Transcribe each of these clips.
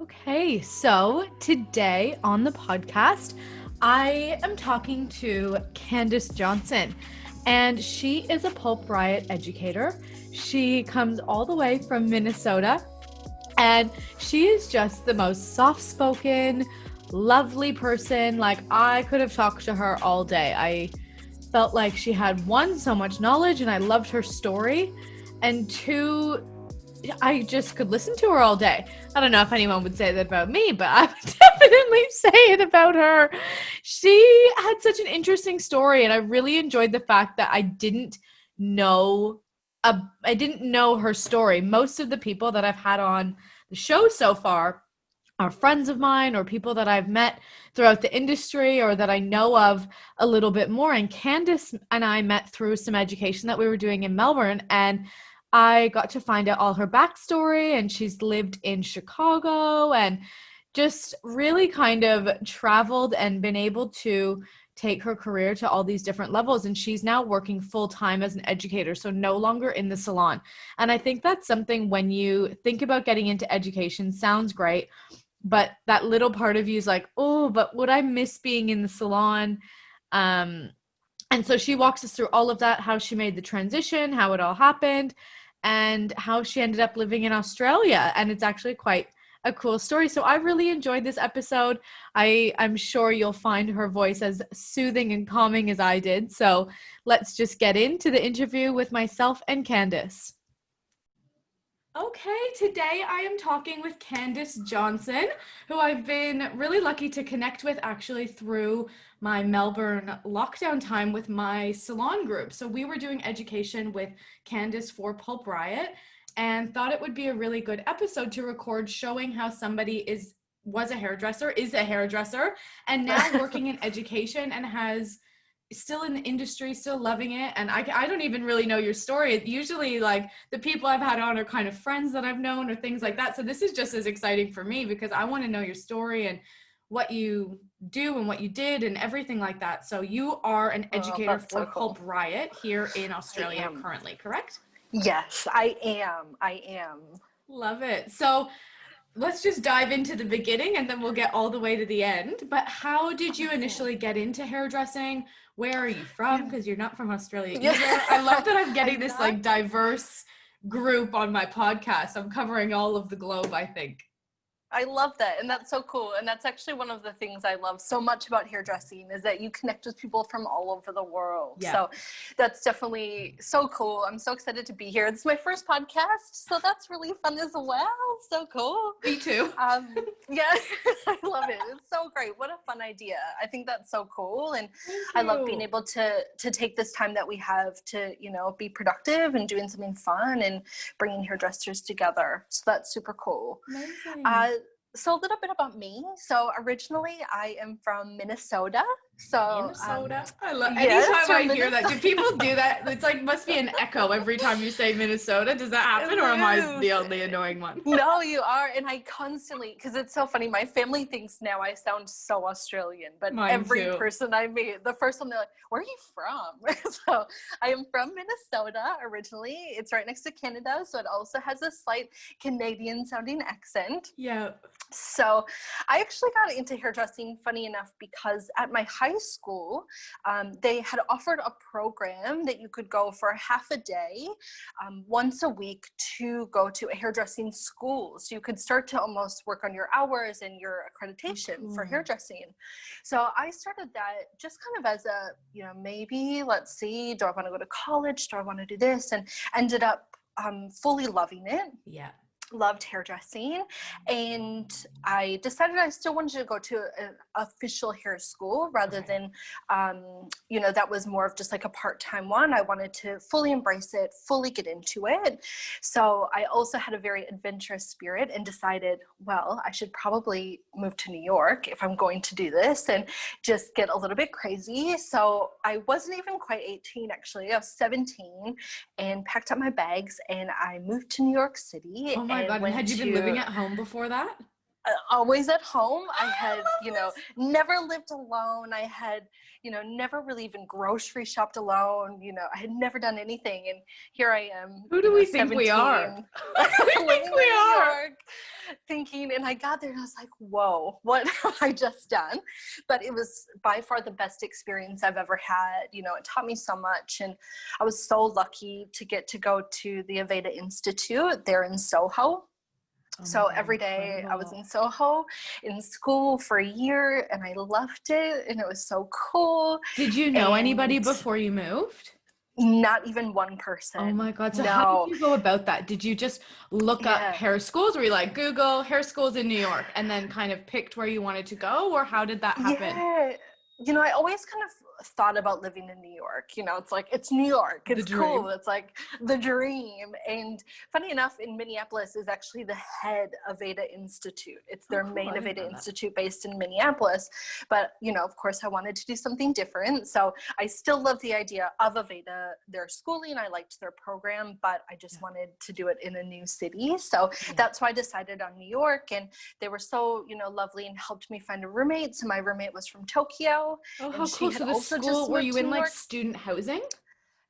Okay, so today on the podcast, I am talking to Candice Johnson, and she is a Pulp Riot educator. She comes all the way from Minnesota, and she is just the most soft-spoken, lovely person. Like, I could have talked to her all day. I felt like she had, one, so much knowledge, and I loved her story, and two, I just could listen to her all day. I don't know if anyone would say that about me, but I would definitely say it about her. She had such an interesting story, and I really enjoyed the fact that I didn't know her story. Most of the people that I've had on the show so far are friends of mine or people that I've met throughout the industry or that I know of a little bit more. And Candice and I met through some education that we were doing in Melbourne, and I got to find out all her backstory, and she's lived in Chicago and just really kind of traveled and been able to take her career to all these different levels. And she's now working full time as an educator, so no longer in the salon. And I think that's something, when you think about getting into education, sounds great, but that little part of you is like, oh, but would I miss being in the salon? And so she walks us through all of that, how she made the transition, how it all happened, and how she ended up living in Australia. And it's actually quite a cool story. So I really enjoyed this episode. I'm sure you'll find her voice as soothing and calming as I did. So let's just get into the interview with myself and Candice. Okay, today I am talking with Candice Johnson, who I've been really lucky to connect with actually through my Melbourne lockdown time with my salon group. So we were doing education with Candice for Pulp Riot, and thought it would be a really good episode to record, showing how somebody is a hairdresser, and now working in education and has still in the industry, still loving it. And I don't even really know your story. Usually, like, the people I've had on are kind of friends that I've known or things like that. So this is just as exciting for me because I want to know your story and what you do and what you did and everything like that. So you are an educator for Pulp Riot here in Australia currently, correct? Yes, I am. Love it. So let's just dive into the beginning and then we'll get all the way to the end. But how did you initially get into hairdressing? Where are you from? Because you're not from Australia either. I love that I'm getting this like diverse group on my podcast. I'm covering all of the globe, I think. I love that, and that's so cool. And that's actually one of the things I love so much about hairdressing, is that you connect with people from all over the world. Yeah. So that's definitely so cool. I'm so excited to be here. This is my first podcast, so that's really fun as well. So cool. Me too. Yeah, I love it. It's so great. What a fun idea. I think that's so cool, and I love being able to take this time that we have to, be productive and doing something fun and bringing hairdressers together. So that's super cool. Amazing. So a little bit about me. So originally I am from Minnesota. So Minnesota. I love anytime I hear that. Do people do that? It's like must be an echo every time you say Minnesota. Does that happen, or am I the only annoying one? No, you are. And I constantly, because it's so funny, my family thinks now I sound so Australian, but every person I meet, the first one, they're like, where are you from? So I am from Minnesota originally. It's right next to Canada, so it also has a slight Canadian sounding accent. Yeah. So I actually got into hairdressing, funny enough, because at my high school, they had offered a program that you could go for half a day, once a week, to go to a hairdressing school. So you could start to almost work on your hours and your accreditation for hairdressing. So I started that just kind of as a, maybe, let's see, do I want to go to college? Do I want to do this? And ended up fully loving it. Yeah. Loved hairdressing, and I decided I still wanted to go to an official hair school rather than, that was more of just like a part-time one. I wanted to fully embrace it, fully get into it. So I also had a very adventurous spirit and decided, well, I should probably move to New York if I'm going to do this and just get a little bit crazy. So I wasn't even quite 18, actually. I was 17 and packed up my bags and I moved to New York City. Oh my God. And had you been living at home before that? always at home. I had, never lived alone. I had, never really even grocery shopped alone. I had never done anything. And here I am. Who do we think 17, we are? living in New York, thinking, and I got there and I was like, whoa, what have I just done? But it was by far the best experience I've ever had. It taught me so much. And I was so lucky to get to go to the Aveda Institute there in Soho. So every day I was in Soho in school for a year, and I loved it, and it was so cool. Did you know anybody before you moved? Not even one person. Oh my God. So how did you go about that? Did you just look up hair schools? Were you like, Google hair schools in New York, and then kind of picked where you wanted to go? Or how did that happen? Yeah. I always kind of thought about living in New York. It's like, it's New York. It's cool. It's like the dream. And funny enough, in Minneapolis is actually the head Aveda Institute. It's their main Aveda Institute based in Minneapolis. But, of course, I wanted to do something different. So I still love the idea of Aveda, their schooling. I liked their program, but I just wanted to do it in a new city. So that's why I decided on New York. And they were so, lovely and helped me find a roommate. So my roommate was from Tokyo. Oh, how cool. So the school, were you in like student housing?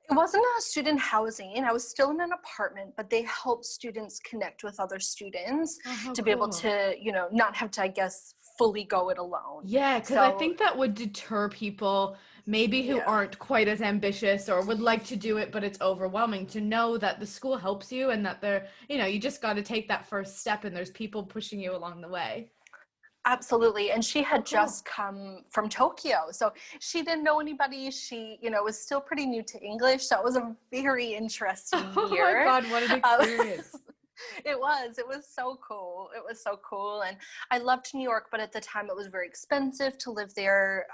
It wasn't a student housing. I was still in an apartment, but they help students connect with other students to be able to, not have to, I guess, fully go it alone. Yeah, because I think that would deter people maybe who aren't quite as ambitious or would like to do it, but it's overwhelming to know that the school helps you and that they're, you just got to take that first step and there's people pushing you along the way. Absolutely. And she had just come from Tokyo. So she didn't know anybody. She, was still pretty new to English. So it was a very interesting year. Oh my God, what an experience. It was so cool. It was so cool. And I loved New York, but at the time it was very expensive to live there,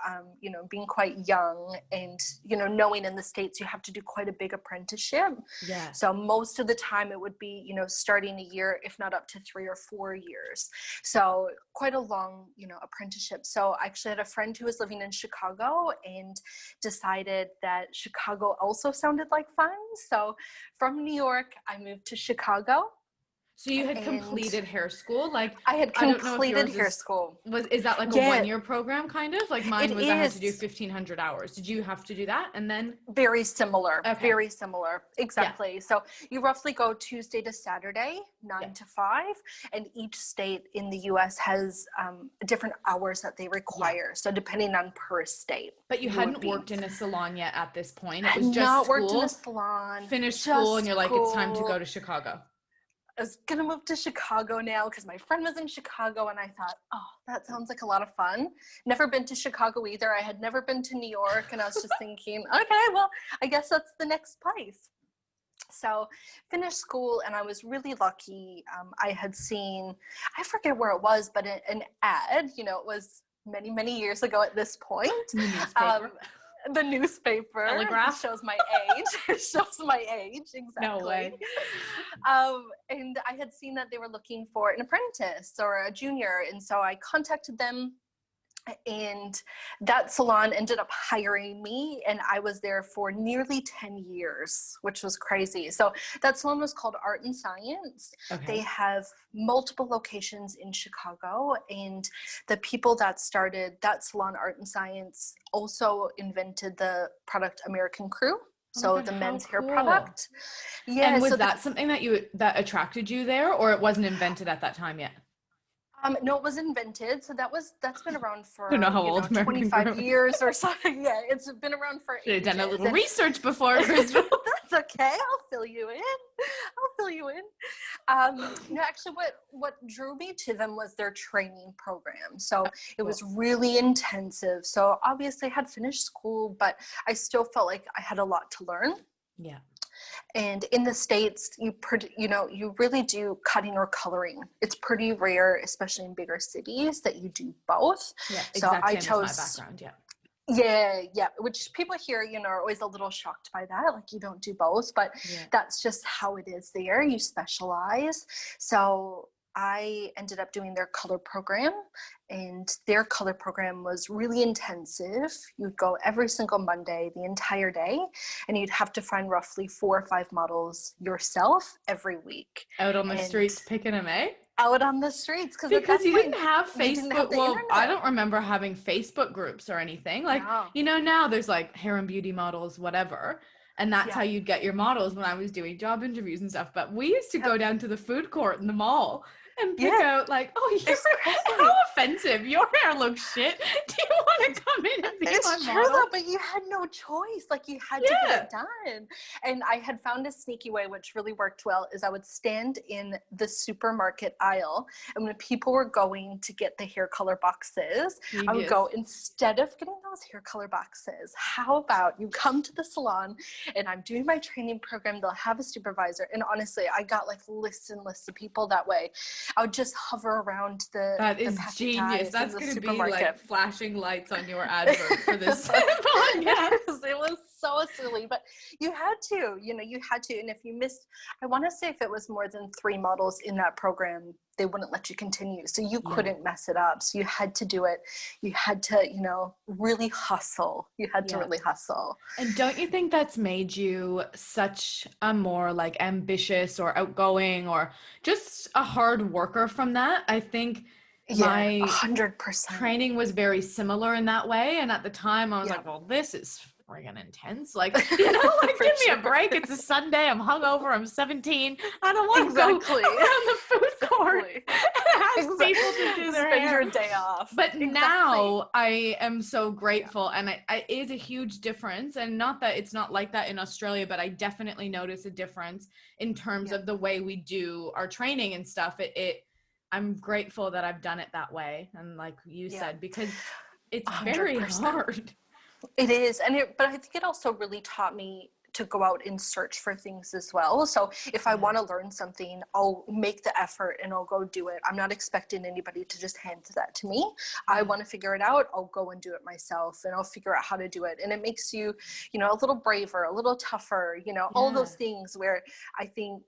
being quite young and, knowing in the States, you have to do quite a big apprenticeship. Yeah. So most of the time it would be, starting a year, if not up to 3 or 4 years. So quite a long, apprenticeship. So I actually had a friend who was living in Chicago and decided that Chicago also sounded like fun. So from New York, I moved to Chicago. So you had completed hair school? Like I had completed hair school. Is that like a 1-year program kind of? Like mine I had to do 1,500 hours. Did you have to do that? And then? Very similar. Okay. Very similar. Exactly. Yeah. So you roughly go Tuesday to Saturday, 9 to 5. And each state in the US has different hours that they require. Yeah. So depending on per state. But you hadn't worked in a salon yet at this point. It was just not school, worked in a salon. Finished school and you're like, it's time to go to Chicago. I was going to move to Chicago now because my friend was in Chicago and I thought, oh, that sounds like a lot of fun. Never been to Chicago either. I had never been to New York and I was just thinking, okay, well, I guess that's the next place. So finished school and I was really lucky. I had seen, I forget where it was, but an ad, it was many, many years ago at this point. The newspaper. Telegraph. Shows my age. It shows my age, exactly. No way. And I had seen that they were looking for an apprentice or a junior. And so I contacted them and that salon ended up hiring me and I was there for nearly 10 years, which was crazy. So that salon was called Art and Science. Okay. They have multiple locations in Chicago and the people that started that salon, Art and Science, also invented the product American Crew. So the men's hair product. Yeah. And was that something that attracted you there or it wasn't invented at that time yet? No, it was invented. So that's been around for I don't know how old 25 years or something. Yeah, it's been around for ages. Should have done a little research before, Crystal. That's okay. I'll fill you in. Actually, what drew me to them was their training program. So it was really intensive. So obviously I had finished school, but I still felt like I had a lot to learn. Yeah. And in the States, you really do cutting or coloring. It's pretty rare, especially in bigger cities, that you do both. Yeah, so I chose my background. Yeah. Which people here, are always a little shocked by that. Like you don't do both, but that's just how it is there. You specialize. So I ended up doing their color program, and their color program was really intensive. You'd go every single Monday, the entire day, and you'd have to find roughly 4 or 5 models yourself every week. Out on the streets picking them, eh? out on the streets because you didn't have you didn't have Facebook. the Well, internet. I don't remember having Facebook groups or anything. Like, No. now there's like hair and beauty models, whatever. And that's how you'd get your models when I was doing job interviews and stuff. But we used to go down to the food court in the mall and pick out like, oh, how offensive. Your hair looks shit. Do you want to come in and be my model? Though, but you had no choice. Like, you had to get it done. And I had found a sneaky way, which really worked well, is I would stand in the supermarket aisle, and when people were going to get the hair color boxes, I would go, instead of getting those hair color boxes, how about you come to the salon and I'm doing my training program, they'll have a supervisor. And honestly, I got like lists and lists of people that way. I would just hover around that is genius. That's going to be like flashing lights on your advert for this podcast. It was so silly, but you had to, and if you missed, I want to say if it was more than 3 models in that program, they wouldn't let you continue. So you couldn't mess it up. So you had to do it. You had to, really hustle. You had to really hustle. And don't you think that's made you such a more like ambitious or outgoing or just a hard worker from that? I think my 100% training was very similar in that way. And at the time I was like, well, this is friggin' intense. Like, like give me a break. It's a Sunday. I'm hungover. I'm 17. I don't want to go around the food court and ask people to do their hair. Spend your day off. But now I am so grateful, and it is a huge difference. And not that it's not like that in Australia, but I definitely notice a difference in terms of the way we do our training and stuff. I'm grateful that I've done it that way. And like you said, because it's 100%. Very hard. It is. But I think it also really taught me to go out and search for things as well. So if I want to learn something, I'll make the effort and I'll go do it. I'm not expecting anybody to just hand that to me. I want to figure it out. I'll go and do it myself, and I'll figure out how to do it. And it makes you, a little braver, a little tougher, all those things where I think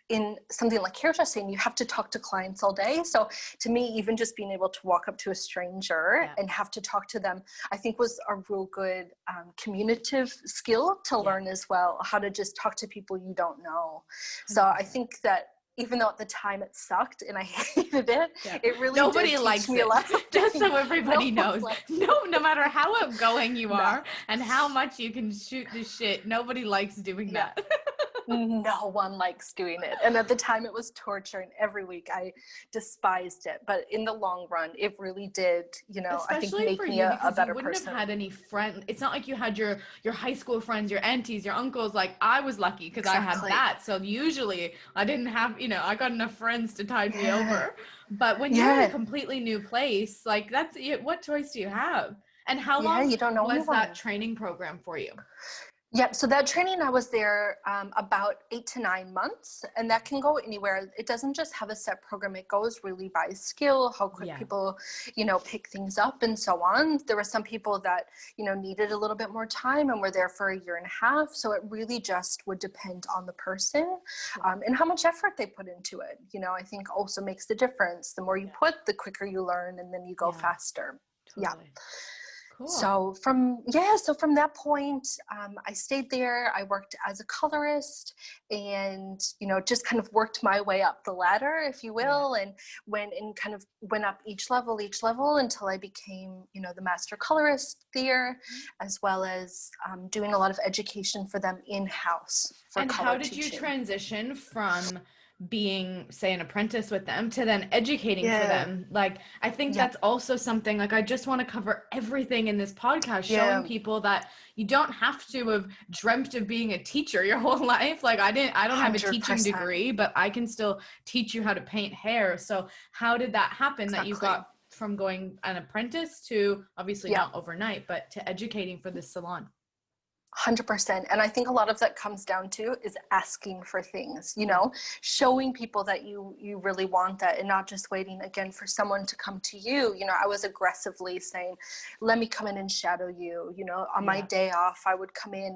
in something like hairdressing, you have to talk to clients all day. So to me, even just being able to walk up to a stranger and have to talk to them, I think was a real good communicative skill to learn as well, how to just talk to people you don't know. So I think that even though at the time it sucked and I hated it, it really nobody likes me a lot. Just so everybody knows, no matter how outgoing you are and how much you can shoot the shit, nobody likes doing that. No one likes doing it. And at the time it was torture, and every week I despised it. But in the long run, it really did, I think make me a better person. You wouldn't have had any friends. It's not like you had your high school friends, your aunties, your uncles. Like I was lucky because I had that. So usually I didn't have, I got enough friends to tide me over. But when you're in a completely new place, like that's, what choice do you have? And how long was that training program for you? Yeah, so that training, I was there about 8 to 9 months, and that can go anywhere. It doesn't just have a set program. It goes really by skill, how quick people, pick things up and so on. There were some people that, needed a little bit more time and were there for 1.5 years. So it really just would depend on the person and how much effort they put into it. I think also makes the difference. The more you put, the quicker you learn, and then you go faster. Totally. Yeah. Cool. So from that point, I stayed there. I worked as a colorist and, just kind of worked my way up the ladder, if you will, and went up each level until I became, the master colorist there, as well as doing a lot of education for them in-house. And how did you transition from being, say, an apprentice with them to then educating for them? Like, I think that's also something, like, I just want to cover everything in this podcast, showing people that you don't have to have dreamt of being a teacher your whole life. Like I don't have a teaching degree, but I can still teach you how to paint hair. So how did that happen that you got from going an apprentice to, obviously not overnight, but to educating for this salon? 100%. And I think a lot of that comes down to is asking for things, showing people that you really want that, and not just waiting again for someone to come to you. I was aggressively saying, let me come in and shadow you. On my day off, I would come in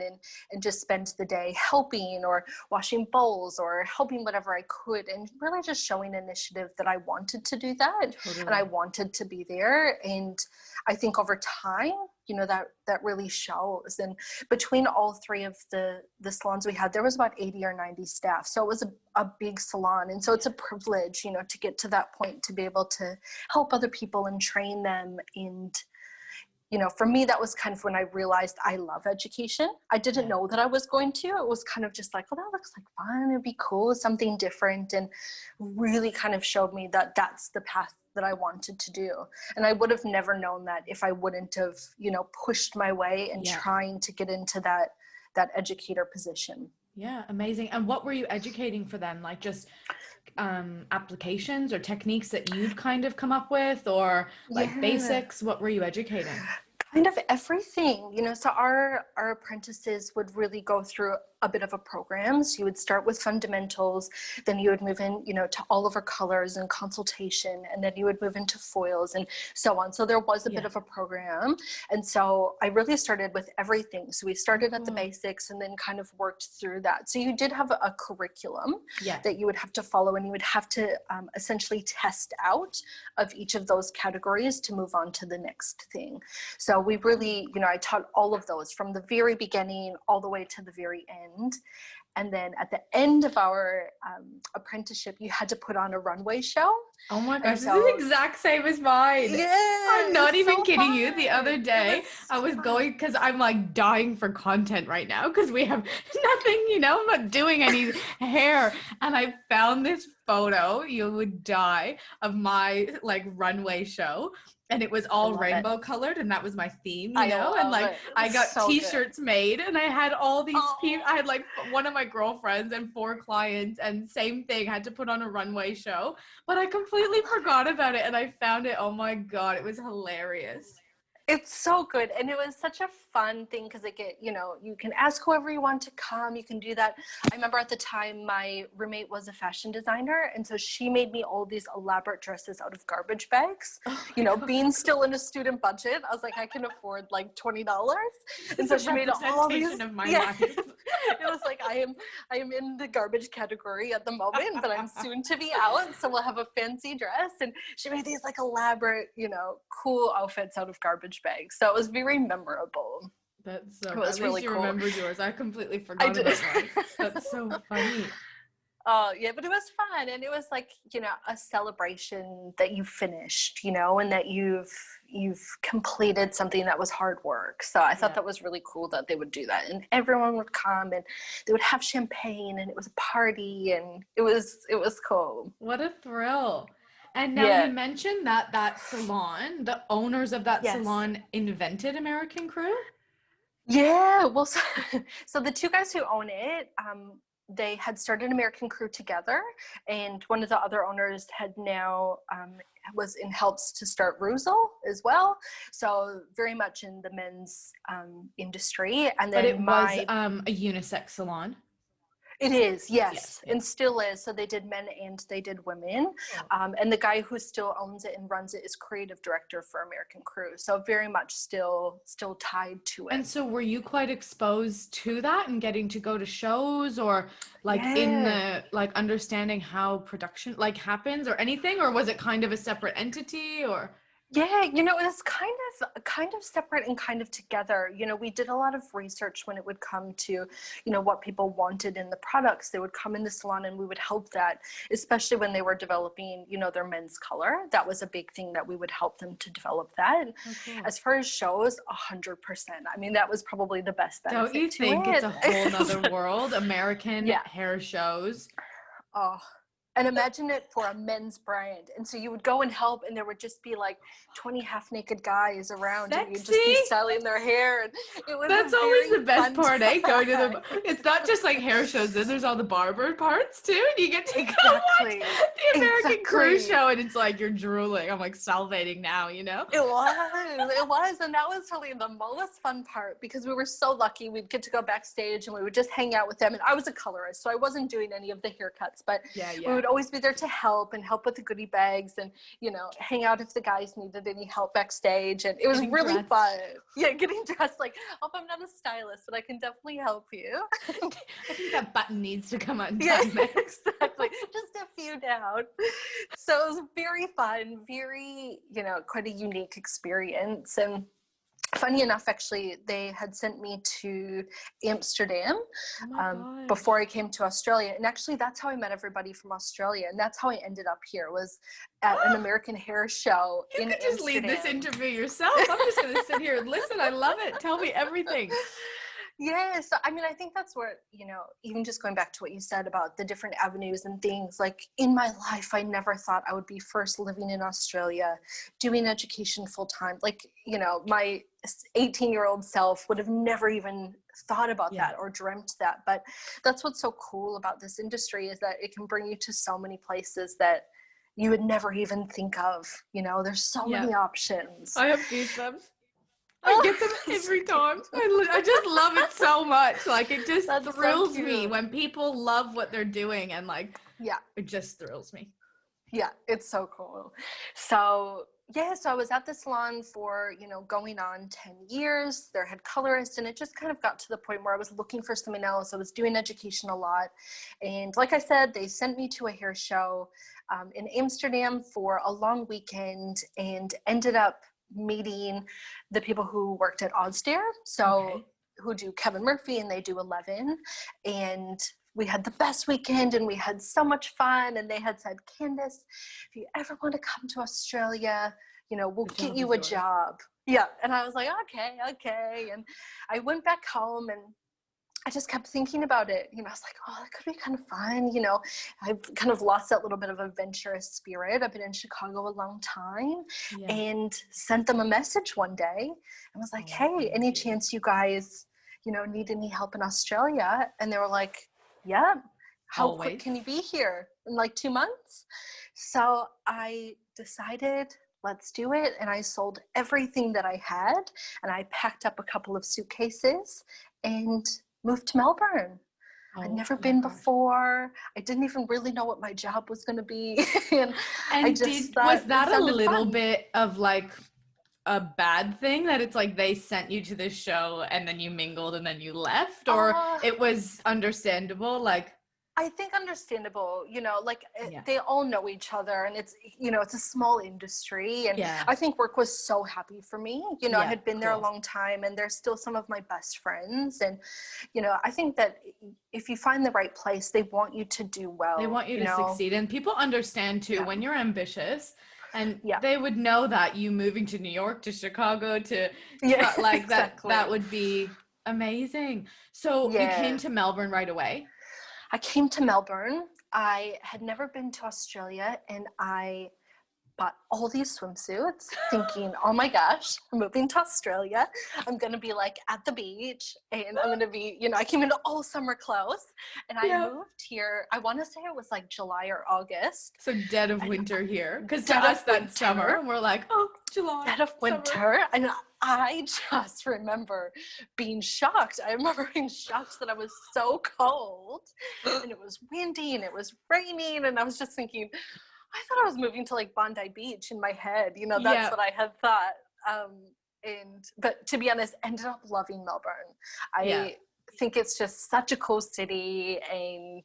and just spend the day helping or washing bowls or helping whatever I could, and really just showing initiative that I wanted to do that. And I wanted to be there. And I think over time, that really shows. And between all three of the salons we had, there was about 80 or 90 staff. So it was a big salon. And so it's a privilege, to get to that point, to be able to help other people and train them. And for me, that was kind of when I realized I love education. I didn't know that I was going to. It was kind of just like, well, that looks like fun. It'd be cool, something different. And really kind of showed me that that's the path that I wanted to do. And I would have never known that if I wouldn't have, pushed my way and trying to get into that educator position. Yeah, amazing. And what were you educating for then? Like just applications or techniques that you'd kind of come up with, or like basics? What were you educating? Kind of everything, so our apprentices would really go through a bit of a program. So you would start with fundamentals, then you would move in, to all over colors and consultation, and then you would move into foils and so on. So there was a bit of a program. And so I really started with everything. So we started at the basics and then kind of worked through that. So you did have a curriculum that you would have to follow, and you would have to essentially test out of each of those categories to move on to the next thing. So we really, I taught all of those from the very beginning all the way to the very end. And then at the end of our apprenticeship, you had to put on a runway show. Oh my gosh, this is the exact same as mine. Yeah, I'm not even kidding you. The other day I was going, because I'm like dying for content right now because we have nothing, I'm not doing any hair. And I found this photo, you would die, of my like runway show. And it was all rainbow colored, and that was my theme, and like I got t-shirts made, and I had all these people. I had like one of my girlfriends and 4 clients, and same thing, had to put on a runway show, but I completely forgot about it, and I found it. Oh my God, it was hilarious. It's so good. And it was such a fun thing because you can ask whoever you want to come. You can do that. I remember at the time my roommate was a fashion designer. And so she made me all these elaborate dresses out of garbage bags, being still in a student budget. I was like, I can afford like $20. And so she made all these. Of my life. It was like, I am in the garbage category at the moment, but I'm soon to be out. So we'll have a fancy dress. And she made these like elaborate, cool outfits out of garbage bags. So it was very memorable. That's so, it was at really least you cool. Remembered yours. I completely forgot about mine. That's so funny. Oh yeah, but it was fun, and it was like a celebration that you finished, and that you've completed something that was hard work. So I thought that was really cool that they would do that, and everyone would come, and they would have champagne, and it was a party, and it was cool. What a thrill! And now you mentioned that salon, the owners of that salon invented American Crew? Yeah, well, so the 2 guys who own it, they had started American Crew together, and one of the other owners had now was in helps to start Ruzel as well. So very much in the men's industry. And then was a unisex salon. It is, yes, and still is. So they did men and they did women. And the guy who still owns it and runs it is creative director for American Crew. So very much still tied to it. And so were you quite exposed to that and getting to go to shows, or like in the like understanding how production like happens or anything, or was it kind of a separate entity? Or Yeah, it was kind of separate and kind of together. We did a lot of research when it would come to, what people wanted in the products. They would come in the salon and we would help that, especially when they were developing, their men's color. That was a big thing that we would help them to develop that. Okay. As far as shows, 100%. I mean, that was probably the best benefit. Don't you think it's a whole nother world? American hair shows. Oh. And imagine it for a men's brand. And so you would go and help, and there would just be like 20 half-naked guys around, and you'd just be styling their hair. And it was That's always the best part, eh? Going to the, it's not just like hair shows, then there's all the barber parts too, and you get to go watch the American Crew show, and it's like you're drooling. I'm like salivating now, It was, and that was really the most fun part, because we were so lucky. We'd get to go backstage, and we would just hang out with them. And I was a colorist, so I wasn't doing any of the haircuts, but we would always be there to help with the goodie bags, and hang out if the guys needed any help backstage. And it was really fun. Getting dressed. Like, I'm not a stylist, but I can definitely help you. I think that button needs to come undone. Exactly, just a few down. So it was very fun, very quite a unique experience. And funny enough, actually, they had sent me to Amsterdam before I came to Australia. And actually, that's how I met everybody from Australia. And that's how I ended up here, was at an American hair show in Amsterdam. You could just lead this interview yourself. I'm just going to sit here and listen. I love it. Tell me everything. Yeah, so I mean, I think that's where, even just going back to what you said about the different avenues and things, like in my life, I never thought I would be first living in Australia, doing education full time. Like, my 18-year-old self would have never even thought about that or dreamt that. But that's what's so cool about this industry, is that it can bring you to so many places that you would never even think of. There's so many options. I have goosebumps. I get them every time. I just love it so much. Like, it just thrills me when people love what they're doing, and like, it just thrills me. Yeah, it's so cool. So I was at the salon for, going on 10 years, their head colorist, and it just kind of got to the point where I was looking for something else. I was doing education a lot. And like I said, they sent me to a hair show in Amsterdam for a long weekend, and ended up meeting the people who worked at Osdare, who do Kevin Murphy, and they do 11. And we had the best weekend, and we had so much fun. And they had said, Candice, if you ever want to come to Australia, we'll get you a job. Yeah. And I was like, okay. And I went back home, and I just kept thinking about it. I was like, oh, that could be kind of fun. I've kind of lost that little bit of adventurous spirit. I've been in Chicago a long time, and sent them a message one day and was like, hey, any chance you guys, need any help in Australia? And they were like, yeah. How quick can you be here? In like 2 months? So I decided, let's do it. And I sold everything that I had, and I packed up a couple of suitcases and moved to Melbourne. I'd never been before. I didn't even really know what my job was going to be. and I just was that a little bit of like a bad thing, that it's like they sent you to this show and then you mingled and then you left, or it was understandable? Like, I think understandable, they all know each other, and it's, it's a small industry, and I think work was so happy for me. I had been there a long time, and they're still some of my best friends. And, I think that if you find the right place, they want you to do well. They want you to succeed. And people understand too, when you're ambitious, and they would know that you moving to New York, to Chicago, to like that would be amazing. So you came to Melbourne right away? I came to Melbourne. I had never been to Australia, and I bought all these swimsuits thinking, oh my gosh, I'm moving to Australia. I'm going to be like at the beach, and I'm going to be, I came into all summer clothes, and I moved here. I want to say it was like July or August. So dead of winter here. Because to us that's summer, and we're like, oh, July. Dead of winter. And I just remember being shocked. I remember being shocked that I was so cold, and it was windy, and it was raining, and I was just thinking, I thought I was moving to like Bondi Beach in my head. That's what I had thought. But to be honest, ended up loving Melbourne. I think it's just such a cool city, and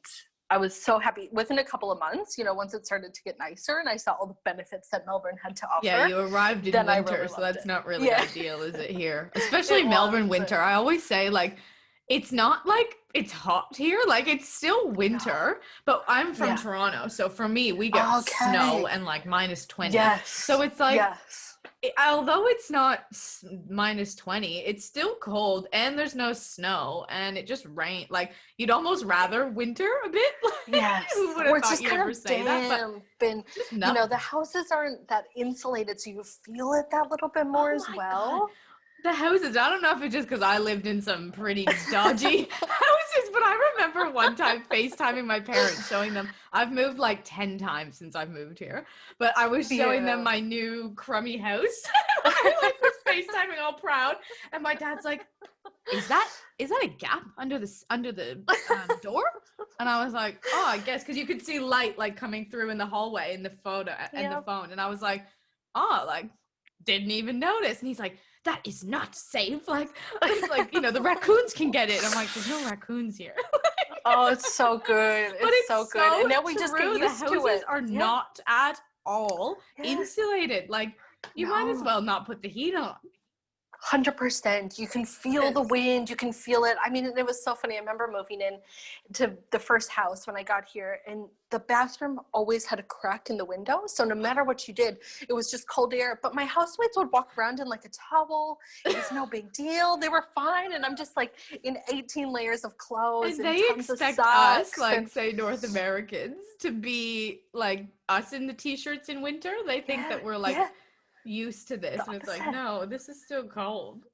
I was so happy within a couple of months, once it started to get nicer and I saw all the benefits that Melbourne had to offer. Yeah, you arrived in winter, really so that's not really ideal, is it, here? Especially Melbourne winter. I always say, like, it's not like it's hot here, like it's still winter, but I'm from Toronto, so for me, we get snow and like minus 20. So it's like, although it's not minus 20, it's still cold, and there's no snow, and it just rained. Like, you'd almost rather winter a bit. Who would have thought you'd ever say that? But the houses aren't that insulated, so you feel it that little bit more as well. God. The houses, I don't know if it's just because I lived in some pretty dodgy houses, but I remember one time FaceTiming my parents, showing them, I've moved like 10 times since I've moved here, but I was showing them my new crummy house. I was FaceTiming all proud, and my dad's like, is that a gap under the door? And I was like, oh, I guess, because you could see light like coming through in the hallway in the photo and the phone, and I was like, oh, like, didn't even notice. And he's like, that is not safe. Like, the raccoons can get it. I'm like, there's no raccoons here. Oh, it's so good. It's so good. And now we just get used to it. The houses are not at all insulated. Like, you might as well not put the heat on. 100%. You can feel the wind. You can feel it. I mean, it was so funny. I remember moving in to the first house when I got here, and the bathroom always had a crack in the window. So no matter what you did, it was just cold air. But my housemates would walk around in like a towel. It was no big deal. They were fine. And I'm just like in 18 layers of clothes And and they tons of expect socks. us, like, say, North Americans, to be like us in the t-shirts in winter. They think that we're like used to this, and it's like, no, this is still cold.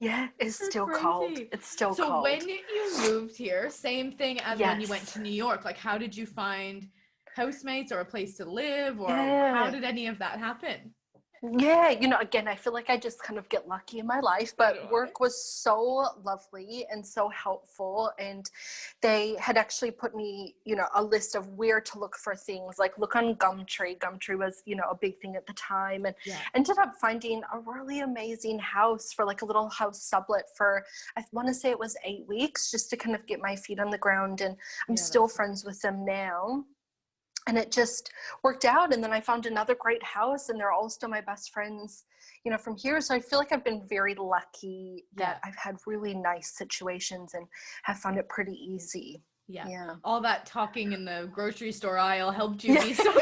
Yeah, it's still crazy. Cold. It's still so cold. When you moved here, same thing as when you went to New York, like how did you find housemates or a place to live, or how did any of that happen? Yeah, you know, again, I feel like I just kind of get lucky in my life, but work was so lovely and so helpful. And they had actually put me, you know, a list of where to look for things, like look on Gumtree. Gumtree was, you know, a big thing at the time, and ended up finding a really amazing house for like a little house sublet for, I want to say it was 8 weeks, just to kind of get my feet on the ground. And I'm still friends with them now. And it just worked out. And then I found another great house, and they're all still my best friends, you know, from here. So I feel like I've been very lucky that I've had really nice situations and have found it pretty easy. Yeah. All that talking in the grocery store aisle helped you be social.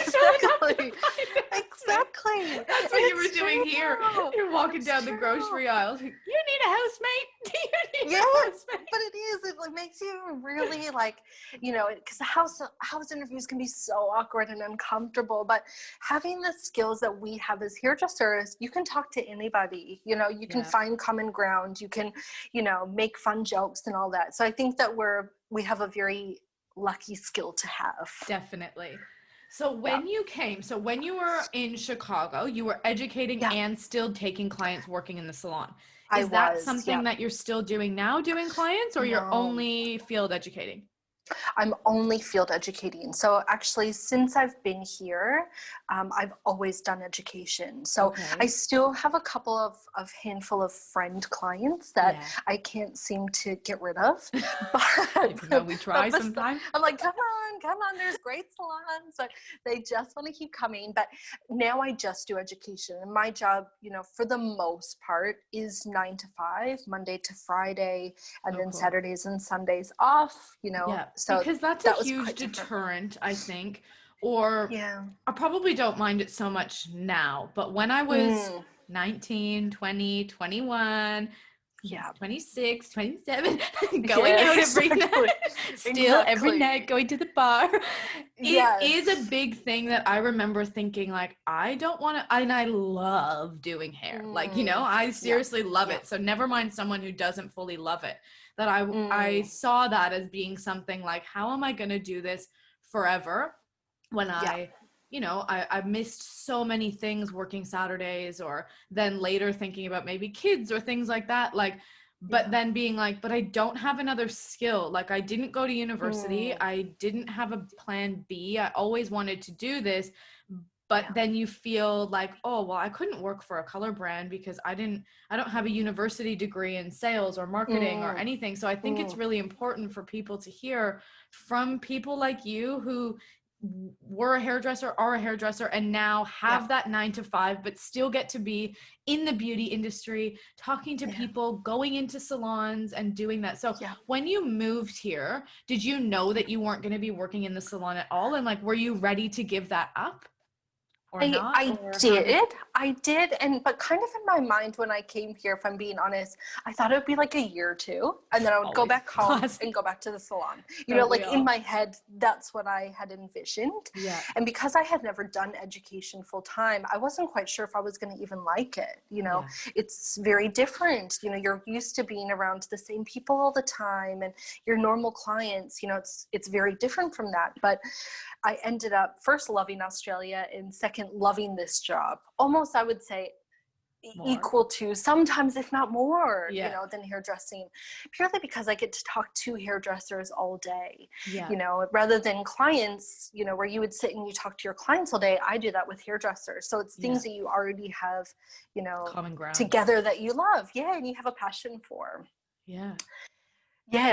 Exactly. That's what you were doing here. You're walking down the grocery aisle. Like, you need a housemate? Do you need a housemate? But it is. It makes you really like, you know, because the house interviews can be so awkward and uncomfortable. But having the skills that we have as hairdressers, you can talk to anybody. You know, you can find common ground. You can, you know, make fun jokes and all that. So I think that we have a very lucky skill to have. Definitely. So when you came, when you were in Chicago, you were educating and still taking clients working in the salon. Is that something that you're still doing now, doing clients, or you're only field educating? I'm only field educating. So actually, since I've been here, I've always done education. So I still have a couple of handful of friend clients that I can't seem to get rid of. But we try sometimes. I'm like, come on, there's great salons, but they just want to keep coming. But now I just do education. And my job, you know, for the most part is 9 to 5, Monday to Friday, and then Saturdays and Sundays off, you know. So because that's a huge deterrent, I think. Or I probably don't mind it so much now, but when I was 19, 20, 21, 26, 27, going out every night, still every night going to the bar. It is a big thing that I remember thinking, like, I don't want to, and I love doing hair. Like, you know, I seriously love it. So never mind someone who doesn't fully love it. That I saw that as being something like, how am I going to do this forever when I've missed so many things working Saturdays, or then later thinking about maybe kids or things like that. Like, but then being like, but I don't have another skill. Like, I didn't go to university. I didn't have a plan B. I always wanted to do this. But then you feel like, oh, well, I couldn't work for a color brand because I don't have a university degree in sales or marketing or anything. So I think it's really important for people to hear from people like you who were a hairdresser, are a hairdresser, and now have that 9 to 5, but still get to be in the beauty industry, talking to people, going into salons and doing that. So when you moved here, did you know that you weren't going to be working in the salon at all? And like, were you ready to give that up? I did, but kind of in my mind when I came here, if I'm being honest, I thought it would be like a year or two, and then I would go back home and go back to the salon. You know, like in my head, that's what I had envisioned. And because I had never done education full time, I wasn't quite sure if I was going to even like it. You know, it's very different. You know, you're used to being around the same people all the time, and your normal clients. You know, it's very different from that. But I ended up first loving Australia, and second loving this job. Almost, I would say, equal to, sometimes if not more, you know, than hairdressing, purely because I get to talk to hairdressers all day. You know, rather than clients, you know, where you would sit and you talk to your clients all day, I do that with hairdressers. So it's things that you already have, you know, common ground together that you love, and you have a passion for.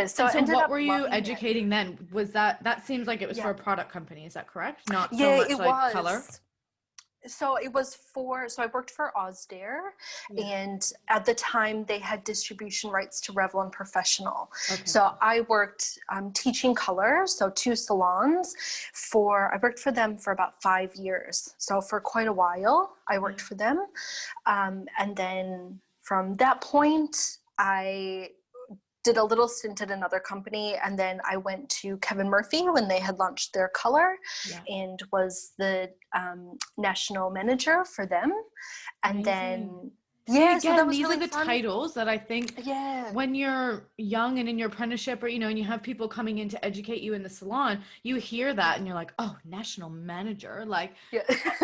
So what were you educating then? Was that seems like it was for a product company, is that correct? Not so much like color? So it was so I worked for Osdare, and at the time they had distribution rights to Revlon Professional. Okay. So I worked teaching color, so 2 salons I worked for them for about 5 years. So for quite a while, I worked for them. And then from that point, I did a little stint at another company, and then I went to Kevin Murphy when they had launched their color and was the national manager for them. And then so that was these really are the fun. titles that I think when you're young and in your apprenticeship, or and you have people coming in to educate you in the salon, you hear that and you're like, oh, national manager, like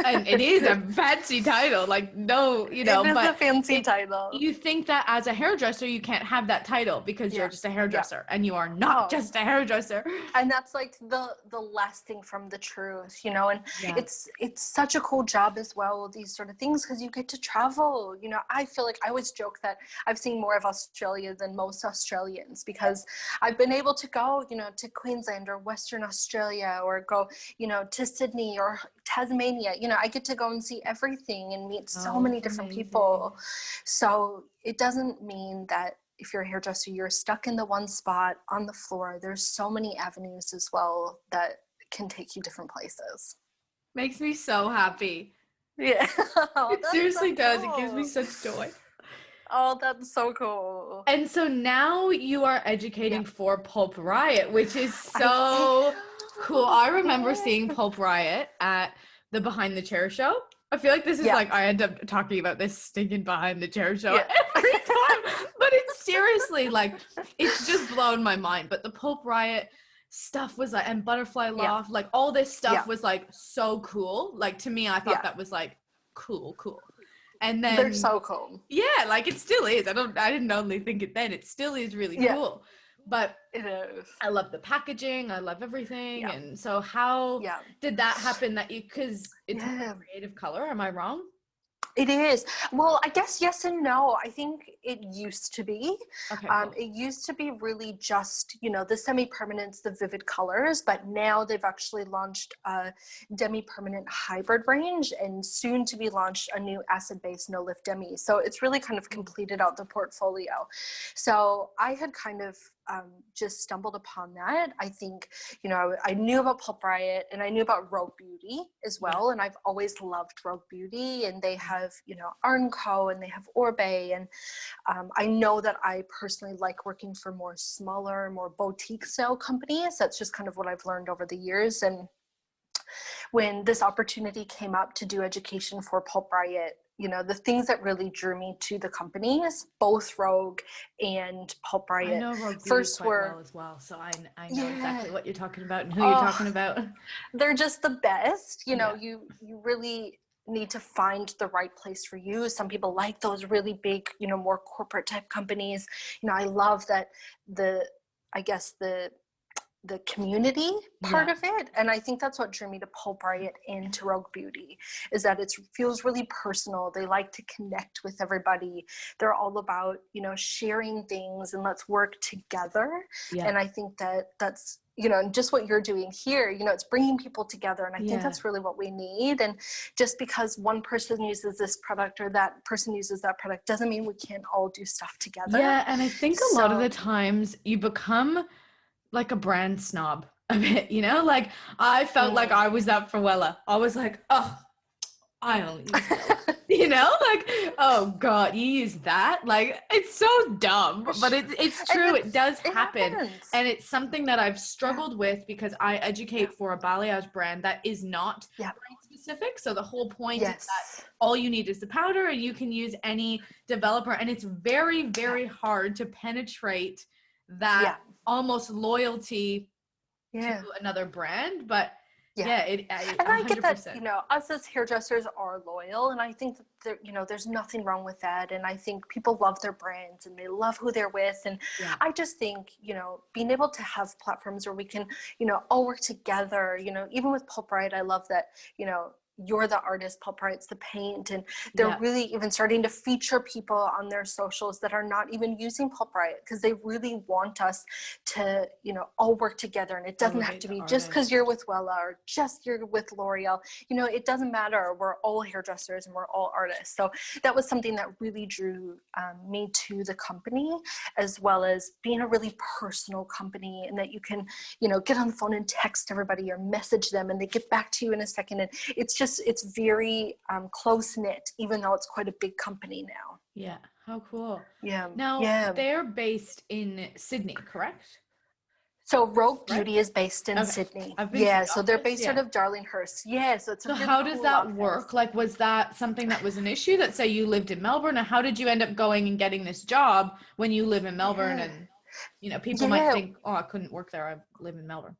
and it is a fancy title, like it is a fancy title. You think that as a hairdresser you can't have that title because you're just a hairdresser, and you are not just a hairdresser. And that's like the last thing from the truth, and it's such a cool job as well, these sort of things, because you get to travel. I feel like I always joke that I've seen more of Australia than most Australians, because I've been able to go, to Queensland or Western Australia, or go, to Sydney or Tasmania. I get to go and see everything and meet so many different people. So it doesn't mean that if you're a hairdresser, you're stuck in the one spot on the floor. There's so many avenues as well that can take you different places. Makes me so happy. Yeah. It seriously does. It gives me such joy. Oh, that's so cool. And so now you are educating for Pulp Riot, which is so cool. I remember seeing Pulp Riot at the Behind the Chair show. I feel like this is like, I end up talking about this stinking Behind the Chair show every time. But it's seriously like, it's just blown my mind. But the Pulp Riot stuff was like, and Butterfly Loft, like all this stuff was like so cool. Like to me, I thought that was like cool. And then they're so cool. Yeah, like it still is. I didn't only think it then. It still is really cool. But it is. I love the packaging. I love everything. And so how did that happen, that because it's a creative color? Am I wrong? It is. Well, I guess yes and no. I think it used to be. Okay, cool. It used to be really just, the semi-permanents, the vivid colors, but now they've actually launched a demi-permanent hybrid range, and soon to be launched a new acid-based no-lift demi. So it's really kind of completed out the portfolio. So I had kind of just stumbled upon that. I think, I knew about Pulp Riot, and I knew about Rogue Beauty as well. And I've always loved Rogue Beauty, and they have, Arnco, and they have Orbe. And I know that I personally like working for more smaller, more boutique style companies. That's just kind of what I've learned over the years. And when this opportunity came up to do education for Pulp Riot, the things that really drew me to the companies, both Rogue and Pulp Riot. I know Rogue first quite well as well, so I know exactly what you're talking about and who you're talking about. They're just the best. You really need to find the right place for you. Some people like those really big, more corporate type companies. I love that the community part of it. And I think that's what drew me to Pulp Riot and to Rogue Beauty, is that it feels really personal. They like to connect with everybody. They're all about, sharing things and let's work together. Yeah. And I think that's, just what you're doing here, it's bringing people together. And I think that's really what we need. And just because one person uses this product or that person uses that product doesn't mean we can't all do stuff together. Yeah. And I think a lot of the times you become like a brand snob a bit, like I felt like I was that for Wella. I was like, oh, I only use Wella. Like, oh God, you use that? Like, it's so dumb, but it's true. It does happen. And it's something that I've struggled with because I educate for a balayage brand that is not brand specific. So the whole point is that all you need is the powder and you can use any developer. And it's very, very hard to penetrate that almost loyalty to another brand. But and I get that, us as hairdressers are loyal, and I think that there's nothing wrong with that. And I think people love their brands and they love who they're with. And I just think, being able to have platforms where we can, all work together, even with Pulp Riot, I love that, you're the artist, Pulp Riot's the paint, and they're really even starting to feature people on their socials that are not even using Pulp Riot, because they really want us to, you know, all work together. And it doesn't have to be just because you're with Wella or just you're with L'Oreal. You know, it doesn't matter. We're all hairdressers and we're all artists. So that was something that really drew me to the company, as well as being a really personal company, and that you can, you know, get on the phone and text everybody or message them and they get back to you in a second. And it's very close knit, even though it's quite a big company now. Yeah. How cool. Yeah. Now they're based in Sydney, correct? So Rogue Beauty is based in Sydney. Yeah, so they're based out of Darlinghurst. Yeah, so it's a really how does cool that office. work? Like, was that something that was an issue, that say you lived in Melbourne, or how did you end up going and getting this job when you live in Melbourne? And, you know, people might think, oh, I couldn't work there, I live in Melbourne.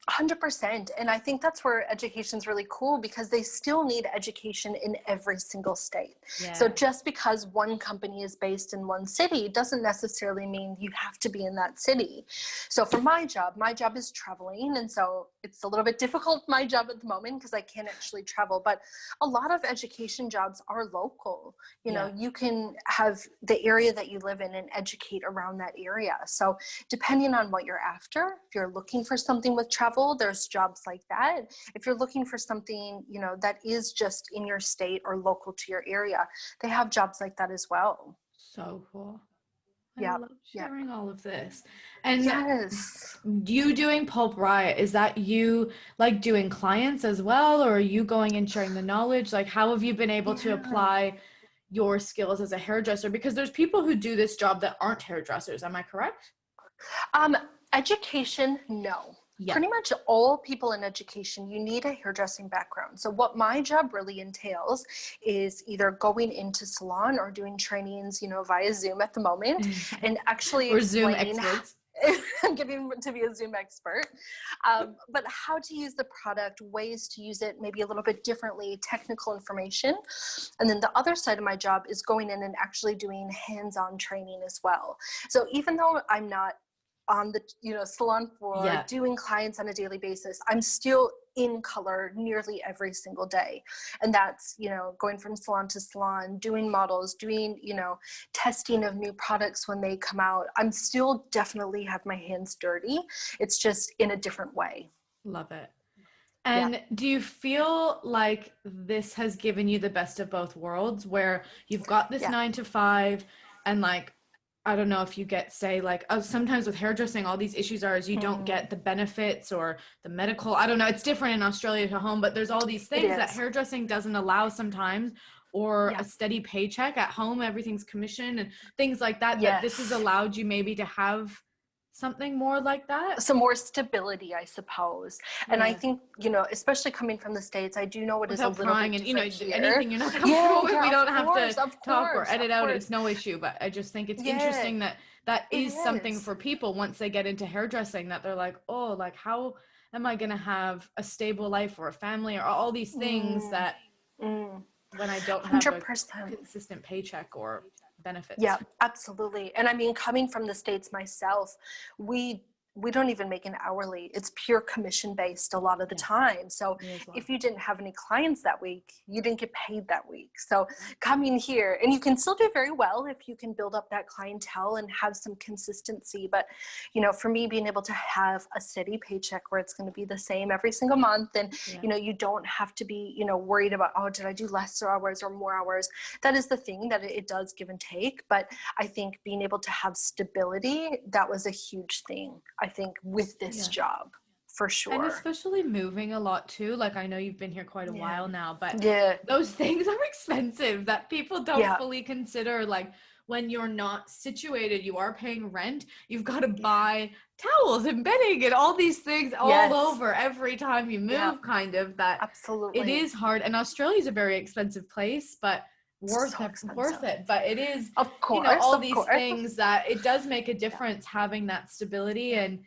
100%. And I think that's where education is really cool, because they still need education in every single state. Yeah. So just because one company is based in one city doesn't necessarily mean you have to be in that city. So for my job is traveling. And so it's a little bit difficult, my job at the moment, because I can't actually travel. But a lot of education jobs are local. You know, you can have the area that you live in and educate around that area. So depending on what you're after, if you're looking for something with travel, there's jobs like that. If you're looking for something, you know, that is just in your state or local to your area, they have jobs like that as well. So cool. I love sharing all of this. And you doing Pulp Riot, is that you like doing clients as well, or are you going and sharing the knowledge? Like, how have you been able to apply your skills as a hairdresser? Because there's people who do this job that aren't hairdressers. Am I correct? Education, no. Yeah. Pretty much all people in education, you need a hairdressing background. So what my job really entails is either going into salon or doing trainings, you know, via Zoom at the moment, and actually explaining. I'm getting to be a Zoom expert, but how to use the product, ways to use it maybe a little bit differently, technical information. And then the other side of my job is going in and actually doing hands-on training as well. So even though I'm not on the, you know, salon floor doing clients on a daily basis, I'm still in color nearly every single day. And that's, you know, going from salon to salon, doing models, doing, you know, testing of new products when they come out. I'm still definitely have my hands dirty. It's just in a different way. Love it. And do you feel like this has given you the best of both worlds, where you've got this 9 to 5 and like, I don't know if you get, say, like, sometimes with hairdressing, all these issues are is you don't get the benefits or the medical, I don't know, it's different in Australia to home, but there's all these things that hairdressing doesn't allow sometimes, or a steady paycheck at home, everything's commission and things like that, that this has allowed you maybe to have something more like that? Some more stability, I suppose. And I think, you know, especially coming from the States, I do know it is a little bit different, you know, here. Anything you're not comfortable with, we don't have to talk or edit out, it's no issue. But I just think it's interesting that that is something for people once they get into hairdressing, that they're like, oh, like, how am I going to have a stable life or a family or all these things that when I don't have 100%. A consistent paycheck or benefits. Yeah, absolutely. And I mean, coming from the States myself, we don't even make an hourly. It's pure commission based a lot of the time. So if you didn't have any clients that week, you didn't get paid that week. So coming here, and you can still do very well if you can build up that clientele and have some consistency. But, you know, for me, being able to have a steady paycheck where it's going to be the same every single month, and, you know, you don't have to be, you know, worried about, oh, did I do less hours or more hours? That is the thing, that it does give and take. But I think being able to have stability, that was a huge thing, I think, with this job, for sure. And especially moving a lot too. Like, I know you've been here quite a while now, but those things are expensive that people don't fully consider. Like, when you're not situated, you are paying rent, you've got to buy towels and bedding and all these things all over every time you move, kind of, that absolutely it is hard. And Australia is a very expensive place, but worth it. But it is, of course, you know, all these things that it does make a difference having that stability and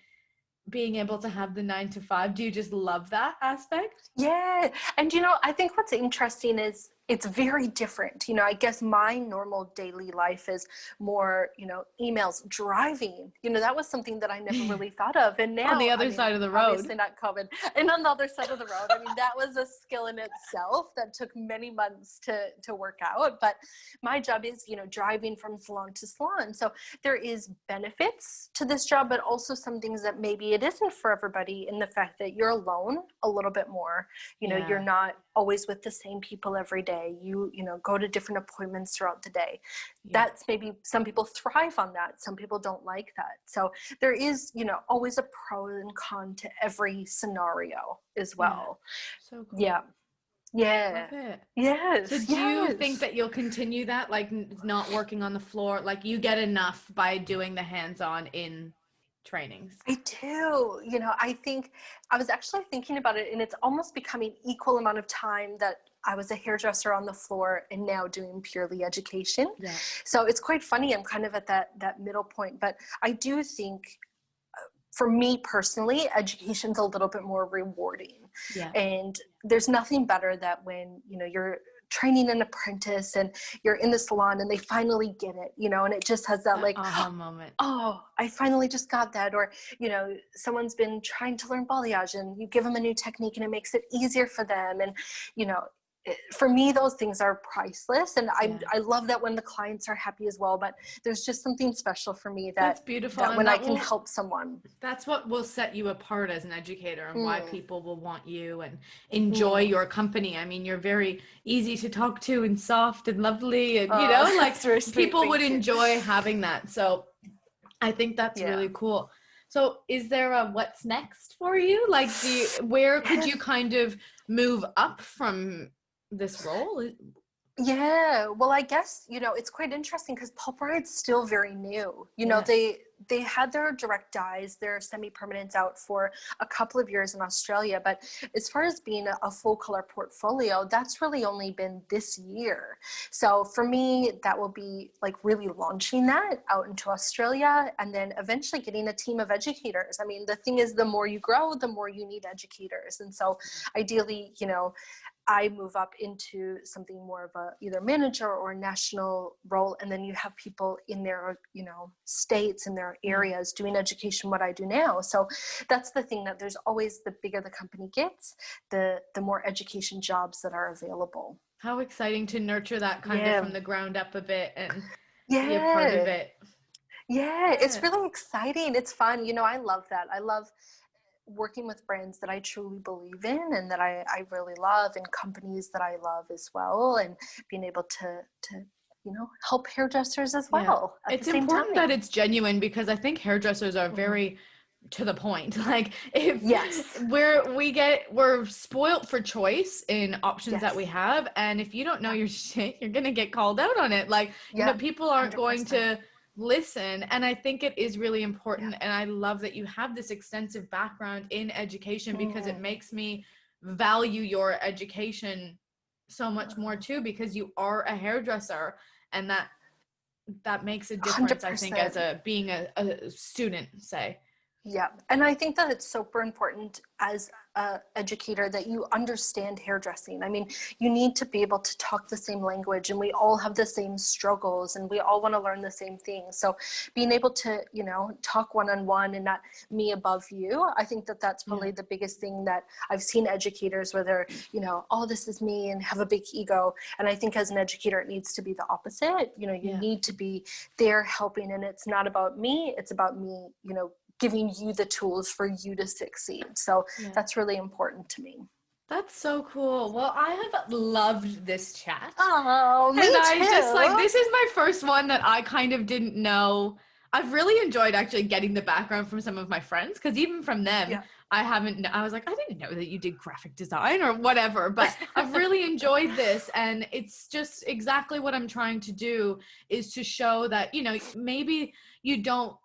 being able to have the 9 to 5. Do you just love that aspect? Yeah. And, you know, I think what's interesting is it's very different. You know, I guess my normal daily life is more, you know, emails, driving. You know, that was something that I never really thought of. And On now, the I other mean, side of the obviously road. not COVID. And on the other side of the road, I mean, that was a skill in itself that took many months to work out. But my job is, you know, driving from salon to salon. So there is benefits to this job, but also some things that maybe it isn't for everybody, in the fact that you're alone a little bit more. You know, you're Yeah. not always with the same people every day. You know, go to different appointments throughout the day. Yeah. That's maybe, some people thrive on that. Some people don't like that. So there is, you know, always a pro and con to every scenario as Yeah. well. So cool. Yeah. Yeah. Love it. So Yes. do you think Yes. that you'll continue that, like not working on the floor, like you get enough by doing the hands-on in trainings? I do. You know, I think I was actually thinking about it, and it's almost becoming equal amount of time that I was a hairdresser on the floor and now doing purely education. Yeah. So it's quite funny. I'm kind of at that middle point, but I do think, for me personally, education's a little bit more rewarding. Yeah. And there's nothing better that when, you know, you're training an apprentice and you're in the salon and they finally get it, you know, and it just has that That like, aha moment. oh, I finally just got that. Or, you know, someone's been trying to learn balayage and you give them a new technique and it makes it easier for them. And, you know, for me, those things are priceless. And Yeah. I love that when the clients are happy as well, but there's just something special for me That's that, beautiful. that And when I that can will, help someone. that's what will set you apart as an educator, and why Mm. people will want you and enjoy Mm-hmm. your company. I mean, you're very easy to talk to and soft and lovely, and you know, Oh, like that's very sweet. people would Thank you. enjoy having that. So I think that's Yeah. really cool. So is there a what's next for you? Like, where could you kind of move up from this role? Yeah, well, I guess, you know, it's quite interesting because Pulp Riot's still very new. You know, Yeah. they had their direct dyes, their semi-permanents out for a couple of years in Australia, but as far as being a full color portfolio, that's really only been this year. So for me, that will be like really launching that out into Australia, and then eventually getting a team of educators. I mean, the thing is, the more you grow, the more you need educators. And so ideally, you know, I move up into something more of a either manager or national role, and then you have people in their, you know, states and their areas doing education, what I do now. So that's the thing, that there's always, the bigger the company gets, the more education jobs that are available. How exciting to nurture that kind of Yeah. from the ground up a bit and be a part of Yeah. it. Yeah. It's Yeah. really exciting. It's fun. You know, I love that. I love working with brands that I truly believe in and that I really love, and companies that I love as well, and being able to you know, help hairdressers as Yeah. well at the It's same important that time. it's genuine, because I think hairdressers are Mhm. very to the point. Like, if Yes. we're spoiled for choice in options that we Yes. have, and if you don't know Yeah. your shit, you're gonna get called out on it. Like, you know, Yeah. people aren't going 100%. to listen. And I think it is really Yeah. important, and I love that you have this extensive background in education, because it Mm. makes me value your education so much more Oh, too, because you are a hairdresser, and that makes a difference, I think, as 100%. a being a student, say. Yeah. And I think that it's super important as a educator that you understand hairdressing. I mean, you need to be able to talk the same language, and we all have the same struggles and we all want to learn the same things. So being able to, you know, talk one-on-one and not me above you, I think that that's Yeah. probably the biggest thing that I've seen educators where they're, you know, oh, this is me, and have a big ego. And I think as an educator, it needs to be the opposite. You know, you Yeah. need to be there helping, and it's not about me, it's about me, you know, giving you the tools for you to succeed. So Yeah. that's really important to me. That's so cool. Well, I have loved this chat. Oh, me And I just, like, too. this is my first one that I kind of didn't know. I've really enjoyed actually getting the background from some of my friends, because even from them, Yeah. I was like, I didn't know that you did graphic design or whatever, but I've really enjoyed this. And it's just exactly what I'm trying to do, is to show that, you know, maybe you don't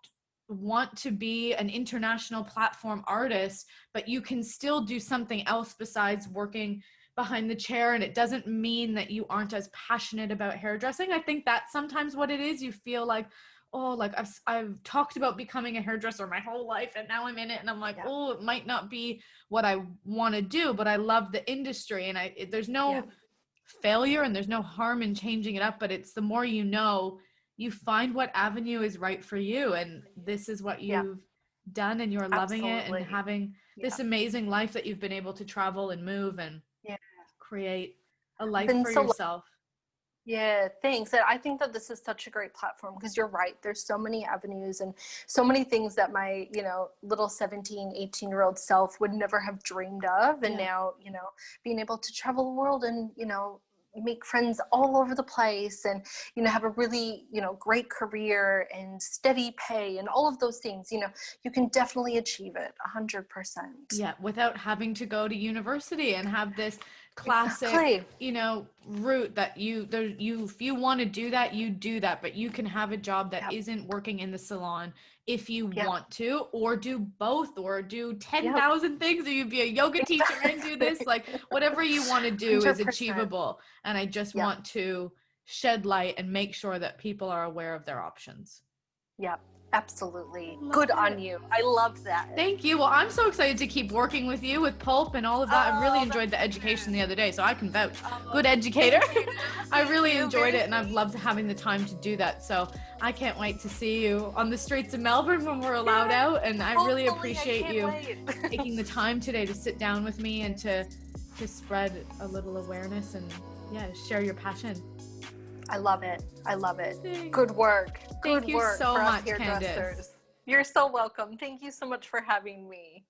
want to be an international platform artist, but you can still do something else besides working behind the chair, and it doesn't mean that you aren't as passionate about hairdressing. I think that's sometimes what it is. You feel like, oh, like I've talked about becoming a hairdresser my whole life, and now I'm in it, and I'm like, Yeah. oh, it might not be what I want to do, but I love the industry, and there's no Yeah. failure and there's no harm in changing it up, but it's the more you know, you find what avenue is right for you. And this is what you've done, and you're loving it and having this amazing life that you've been able to travel and move and create a life for yourself. Yeah, thanks. And I think that this is such a great platform because you're right. There's so many avenues and so many things that my, little 17, 18-year-old self would never have dreamed of. And now, being able to travel the world and, make friends all over the place and, have a really, great career and steady pay and all of those things, you can definitely achieve it 100%. Yeah, without having to go to university and have this classic, route that if you want to do that, you do that, but you can have a job that isn't working in the salon if you want to, or do both, or do 10,000 things, or you be a yoga teacher and do this, like whatever you want to do 100%. Is achievable. And I just want to shed light and make sure that people are aware of their options. Yeah. Absolutely. Good on you. I love that. Thank you. Well, I'm so excited to keep working with you with Pulp and all of that. I really enjoyed the education the other day, so I can vouch. Good educator. I really enjoyed it, and I've loved having the time to do that. So I can't wait to see you on the streets of Melbourne when we're allowed out, and I really appreciate you taking the time today to sit down with me and to spread a little awareness and share your passion. I love it. I love it. Thanks. Good work. Thank you so much, Candice. Candice. You're so welcome. Thank you so much for having me.